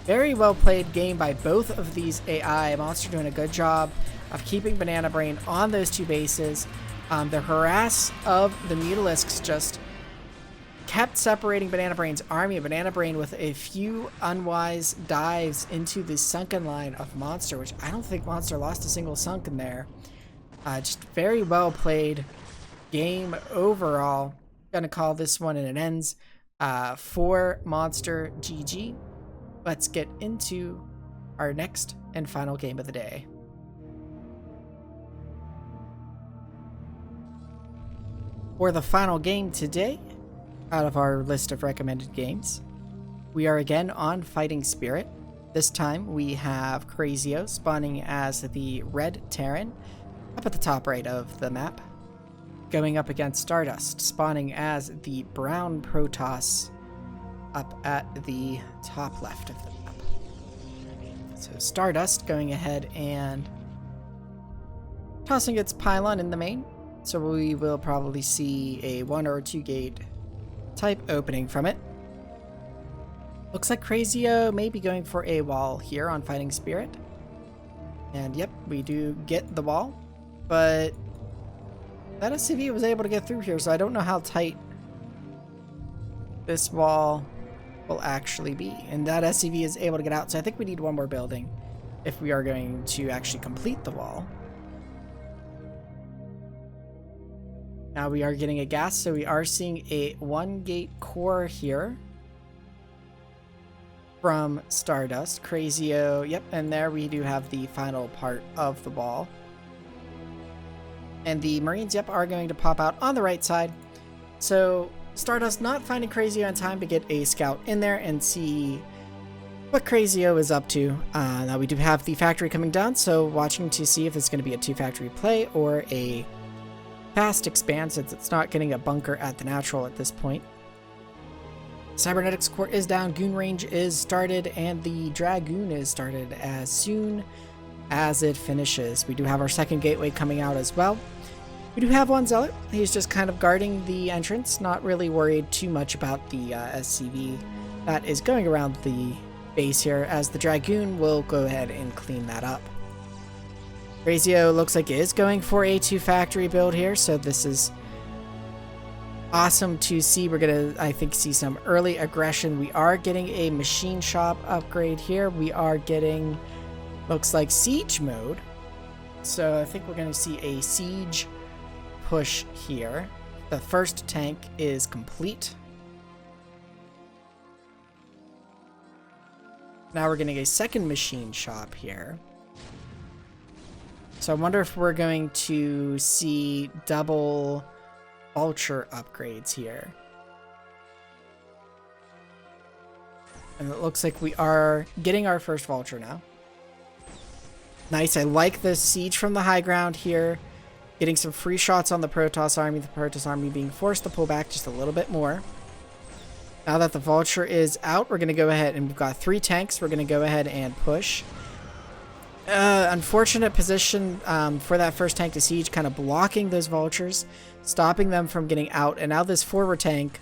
Very well played game by both of these AI. Monster doing a good job of keeping Banana Brain on those two bases. The harass of the Mutalisks just kept separating Banana Brain's army. Banana Brain with a few unwise dives into the sunken line of Monster, which I don't think Monster lost a single sunken there. Just very well played game overall. Gonna call this one and it ends for Monster. GG. Let's get into our next and final game of the day. For the final game today, out of our list of recommended games, we are again on Fighting Spirit. This time we have Crazio spawning as the red Terran up at the top right of the map, going up against Stardust spawning as the brown Protoss up at the top left of the map. So Stardust going ahead and tossing its pylon in the main, so we will probably see a 1 or 2 gate type opening from it. Looks like Crazio may be going for a wall here on Fighting Spirit. And yep, we do get the wall, but that SCV was able to get through here, so I don't know how tight this wall will actually be. And that SCV is able to get out, so I think we need one more building if we are going to actually complete the wall. Now we are getting a gas, so we are seeing a 1 gate core here from Stardust. Crazio, yep, and there we do have the final part of the wall. And the Marines, yep, are going to pop out on the right side. So Stardust not finding Crazio in time to get a scout in there and see what Crazio is up to. Now we do have the factory coming down, so watching to see if it's going to be a 2-factory play or a fast expand, since it's not getting a bunker at the natural at this point. Cybernetics core is down, Goon range is started, and the Dragoon is started as soon as it finishes. We do have our second gateway coming out as well. We do have one Zealot. He's just kind of guarding the entrance, not really worried too much about the SCV that is going around the base here, as the Dragoon will go ahead and clean that up. Grazio looks like it is going for a 2 factory build here, so this is awesome to see. We're gonna, I think, see some early aggression. We are getting a machine shop upgrade here. We are getting, looks like, siege mode. So I think we're gonna see a siege push here. The first tank is complete. Now we're getting a second machine shop here. So I wonder if we're going to see double vulture upgrades here. And it looks like we are getting our first vulture now. Nice, I like the siege from the high ground here. Getting some free shots on the Protoss army. The Protoss army being forced to pull back just a little bit more. Now that the vulture is out, we're going to go ahead, and we've got 3 tanks. We're going to go ahead and push. Unfortunate position for that first tank to siege, kind of blocking those vultures, stopping them from getting out. And now this forward tank,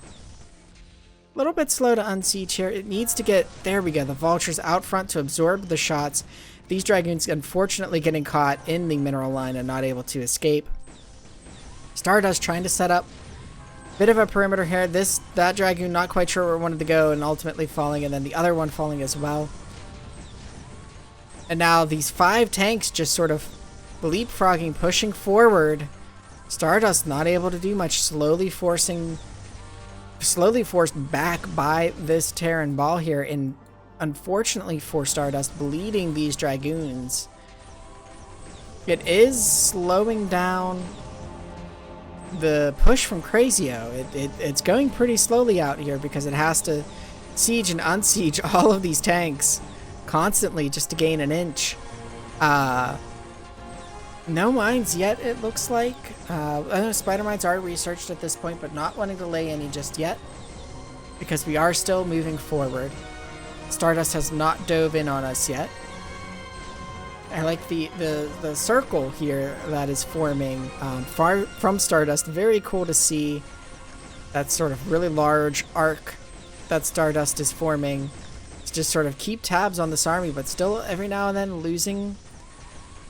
a little bit slow to unsiege here. It needs to get, there we go, the vultures out front to absorb the shots. These Dragoons unfortunately getting caught in the mineral line and not able to escape. Stardust trying to set up a bit of a perimeter here. That Dragoon not quite sure where it wanted to go and ultimately falling, and then the other one falling as well. And now these 5 tanks just sort of leapfrogging, pushing forward. Stardust not able to do much, slowly forced back by this Terran ball here, and unfortunately for Stardust, bleeding these Dragoons. It is slowing down the push from Crazio. It's going pretty slowly out here because it has to siege and unsiege all of these tanks constantly just to gain an inch. No mines yet, it looks like. I know spider mines are researched at this point, but not wanting to lay any just yet because we are still moving forward. Stardust has not dove in on us yet. I like the circle here that is forming far from Stardust. Very cool to see that sort of really large arc that Stardust is forming. To just sort of keep tabs on this army, but still every now and then losing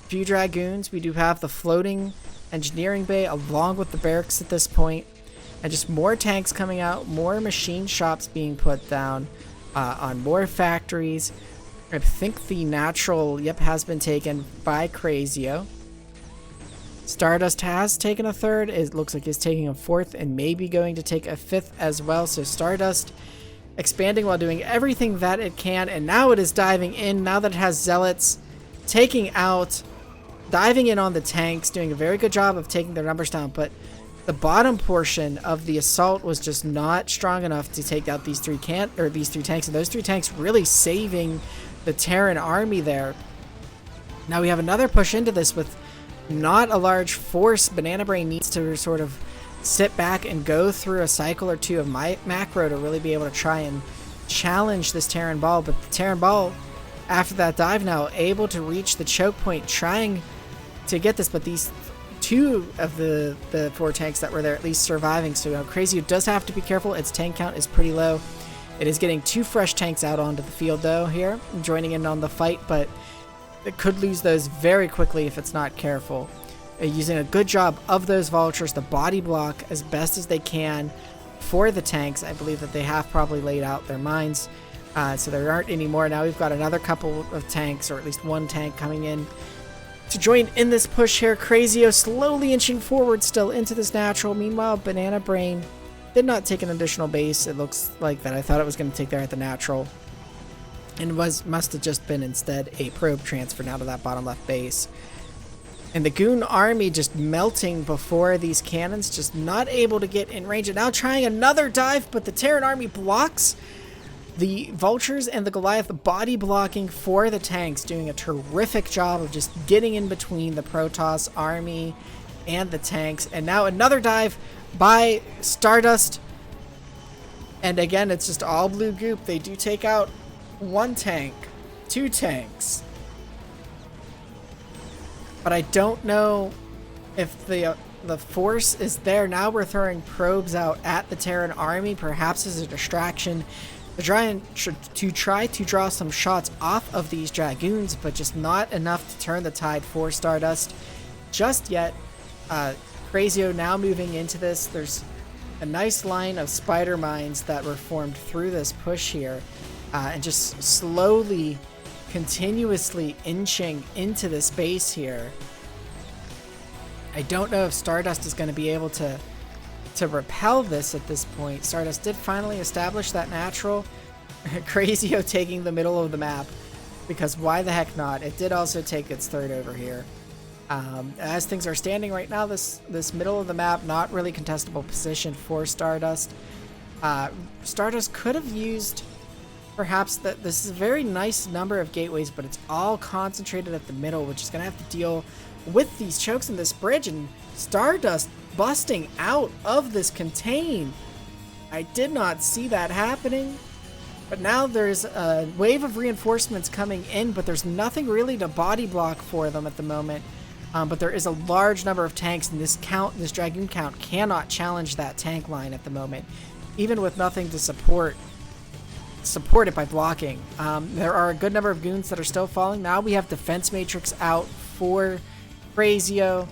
a few Dragoons. We do have the floating engineering bay along with the barracks at this point. And just more tanks coming out, more machine shops being put down on more factories. I think the natural, has been taken by Crazio. Stardust has taken a 3rd. It looks like he's taking a 4th and maybe going to take a 5th as well. So Stardust expanding while doing everything that it can. And now it is diving in. Now that it has Zealots taking out, diving in on the tanks, doing a very good job of taking their numbers down. But the bottom portion of the assault was just not strong enough to take out these 3 tanks. And those 3 tanks really saving the Terran army there. Now we have another push into this with not a large force. Banana Brain needs to sort of sit back and go through a cycle or 2 of my macro to really be able to try and challenge this Terran ball. But the Terran ball, after that dive now, able to reach the choke point, trying to get this. But these 2 of the 4 tanks that were there at least surviving. So Crazio does have to be careful. Its tank count is pretty low. It is getting 2 fresh tanks out onto the field though here, joining in on the fight, but it could lose those very quickly if it's not careful. Using a good job of those vultures, the body block as best as they can for the tanks. I believe that they have probably laid out their mines, so there aren't any more. Now we've got another couple of tanks, or at least 1 tank coming in to join in this push here. Crazio slowly inching forward still into this natural. Meanwhile, Banana Brain did not take an additional base. It looks like that. I thought it was going to take there at the natural, and must have just been instead a probe transfer now to that bottom left base. And the Goon army just melting before these cannons, just not able to get in range. And now trying another dive, but the Terran army blocks the vultures and the Goliath, body blocking for the tanks, doing a terrific job of just getting in between the Protoss army and the tanks. And now another dive by Stardust, and again it's just all blue goop. They do take out 1 tank, 2 tanks, but I don't know if the force is there. Now we're throwing probes out at the Terran army, perhaps as a distraction. to try to draw some shots off of these Dragoons, but just not enough to turn the tide for Stardust just yet. Crazio now moving into this. There's a nice line of spider mines that were formed through this push here, and just slowly, continuously inching into this base here. I don't know if Stardust is going to be able to repel this at this point. Stardust did finally establish that natural. Crazio taking the middle of the map, because why the heck not? It did also take its third over here. As things are standing right now, this middle of the map, not really contestable position for Stardust. Stardust could have used perhaps that this is a very nice number of gateways, but it's all concentrated at the middle, which is going to have to deal with these chokes in this bridge, and Stardust busting out of this contain. I did not see that happening, but now there's a wave of reinforcements coming in, but there's nothing really to body block for them at the moment. But there is a large number of tanks, and this Dragoon count cannot challenge that tank line at the moment, even with nothing to support it by blocking. There are a good number of goons that are still falling. Now we have defense matrix out for Crazio,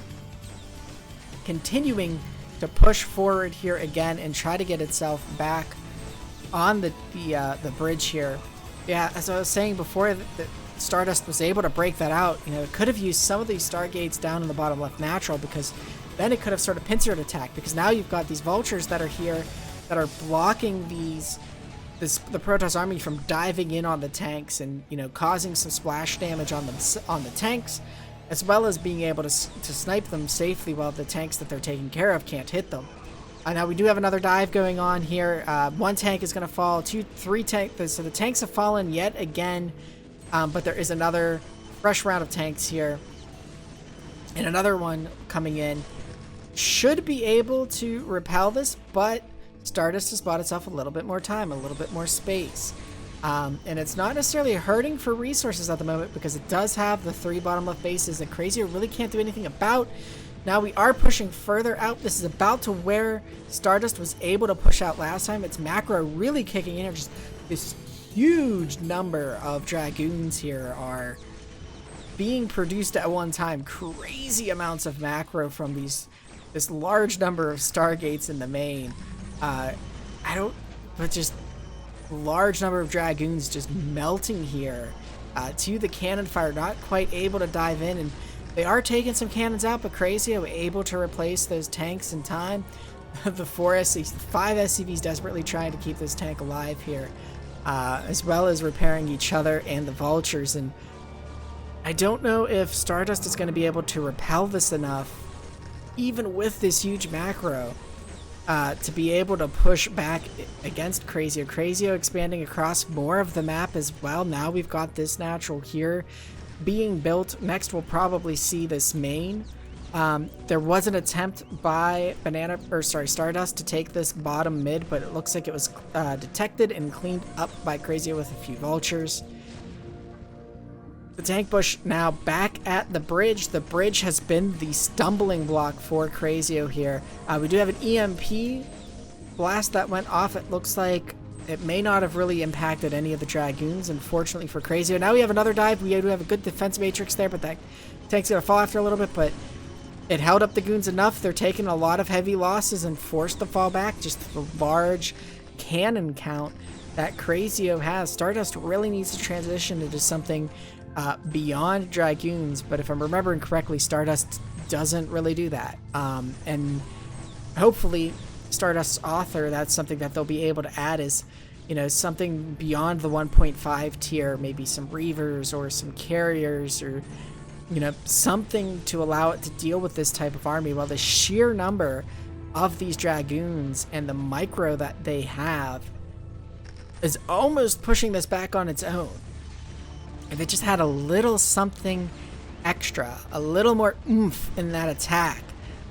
continuing to push forward here again and try to get itself back on the bridge here. Yeah, as I was saying before, that Stardust was able to break that out. You know, it could have used some of these stargates down in the bottom left natural, because then it could have sort of pincered attack, because now you've got these vultures that are here that are blocking the Protoss army from diving in on the tanks and, you know, causing some splash damage on the tanks, as well as being able to snipe them safely while the tanks that they're taking care of can't hit them. Now we do have another dive going on here. One tank is going to fall, three tanks. So the tanks have fallen yet again, but there is another fresh round of tanks here, and another one coming in. Should be able to repel this, but Stardust has bought itself a little bit more time, a little bit more space. And it's not necessarily hurting for resources at the moment, because it does have the 3 bottom left bases that Crazio really can't do anything about. Now we are pushing further out. This is about to where Stardust was able to push out last time. Its macro really kicking in. Just this huge number of Dragoons here are being produced at one time. Crazy amounts of macro from this large number of Stargates in the main. But just large number of Dragoons just melting here to the cannon fire, not quite able to dive in, and they are taking some cannons out, but Crazio able to replace those tanks in time. The 5 SCVs desperately trying to keep this tank alive here, as well as repairing each other and the vultures. And I don't know if Stardust is going to be able to repel this enough, even with this huge macro, to be able to push back against Crazio. Crazio expanding across more of the map as well. Now we've got this natural here being built. Next we'll probably see this main. There was an attempt by Stardust to take this bottom mid, but it looks like it was detected and cleaned up by Crazio with a few vultures. The tank push now back at the bridge. The bridge has been the stumbling block for Crazio here. We do have an EMP blast that went off. It looks like it may not have really impacted any of the Dragoons, unfortunately for Crazio. Now we have another dive. We do have a good defense matrix there, but that tank's going to fall after a little bit, but it held up the goons enough. They're taking a lot of heavy losses and forced to fall back. Just the large cannon count that Crazio has. Stardust really needs to transition into something beyond Dragoons, but if I'm remembering correctly, Stardust doesn't really do that. And hopefully Stardust's author, that's something that they'll be able to add, is, you know, something beyond the 1.5 tier, maybe some Reavers or some carriers, or, you know, something to allow it to deal with this type of army. While the sheer number of these Dragoons and the micro that they have is almost pushing this back on its own. If it just had a little something extra, a little more oomph in that attack,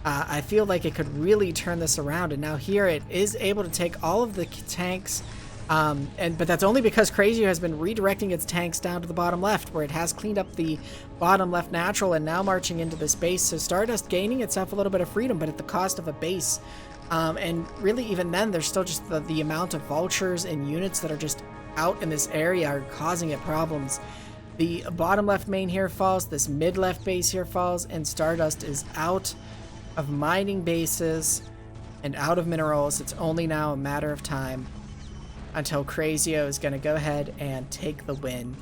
I feel like it could really turn this around. And now here it is able to take all of the tanks, but that's only because Crazio has been redirecting its tanks down to the bottom left, where it has cleaned up the bottom left natural and now marching into this base. So Stardust gaining itself a little bit of freedom, but at the cost of a base And really, even then, there's still just the amount of vultures and units that are just out in this area are causing it problems. The bottom left main here falls, this mid left base here falls, and Stardust is out of mining bases and out of minerals. It's only now a matter of time until Crazio is going to go ahead and take the win.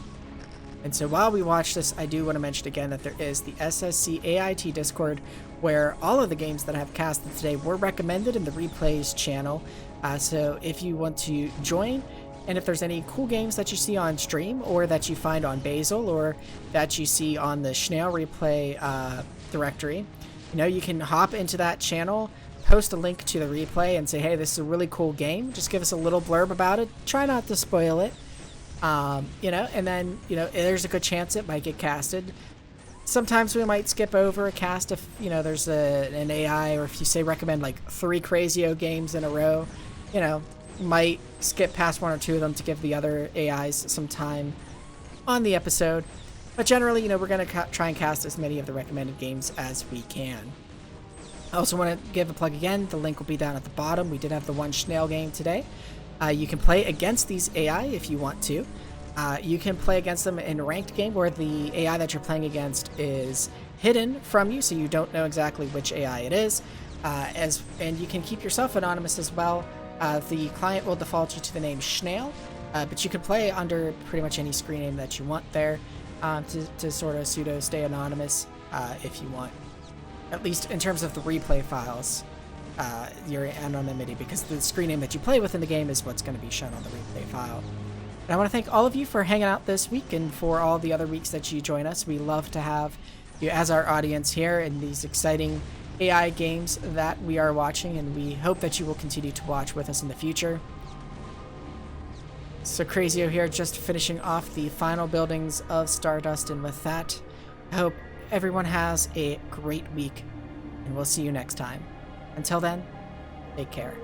And so while we watch this, I do want to mention again that there is the SSCAIT Discord, where all of the games that I have casted today were recommended in the replays channel. So if you want to join, and if there's any cool games that you see on stream, or that you find on Basil, or that you see on the Snail replay directory, you can hop into that channel, post a link to the replay, and say, hey, this is a really cool game. Just give us a little blurb about it. Try not to spoil it. And then, there's a good chance it might get casted. Sometimes we might skip over a cast if, there's an AI, or if you say recommend like 3 Crazio games in a row, might skip past 1 or 2 of them to give the other AIs some time on the episode. But generally, we're going to try and cast as many of the recommended games as we can. I also want to give a plug again. The link will be down at the bottom. We did have the one Snail game today. You can play against these AI if you want to. You can play against them in a ranked game where the AI that you're playing against is hidden from you, so you don't know exactly which AI it is. And you can keep yourself anonymous as well. The client will default you to the name Snail, but you can play under pretty much any screen name that you want there, to sort of pseudo stay anonymous if you want. At least in terms of the replay files, your anonymity, because the screen name that you play with in the game is what's going to be shown on the replay file. And I want to thank all of you for hanging out this week, and for all the other weeks that you join us. We love to have you as our audience here in these exciting AI games that we are watching, and we hope that you will continue to watch with us in the future. So Crazio here, just finishing off the final buildings of Stardust, and with that, I hope everyone has a great week, and we'll see you next time. Until then, take care.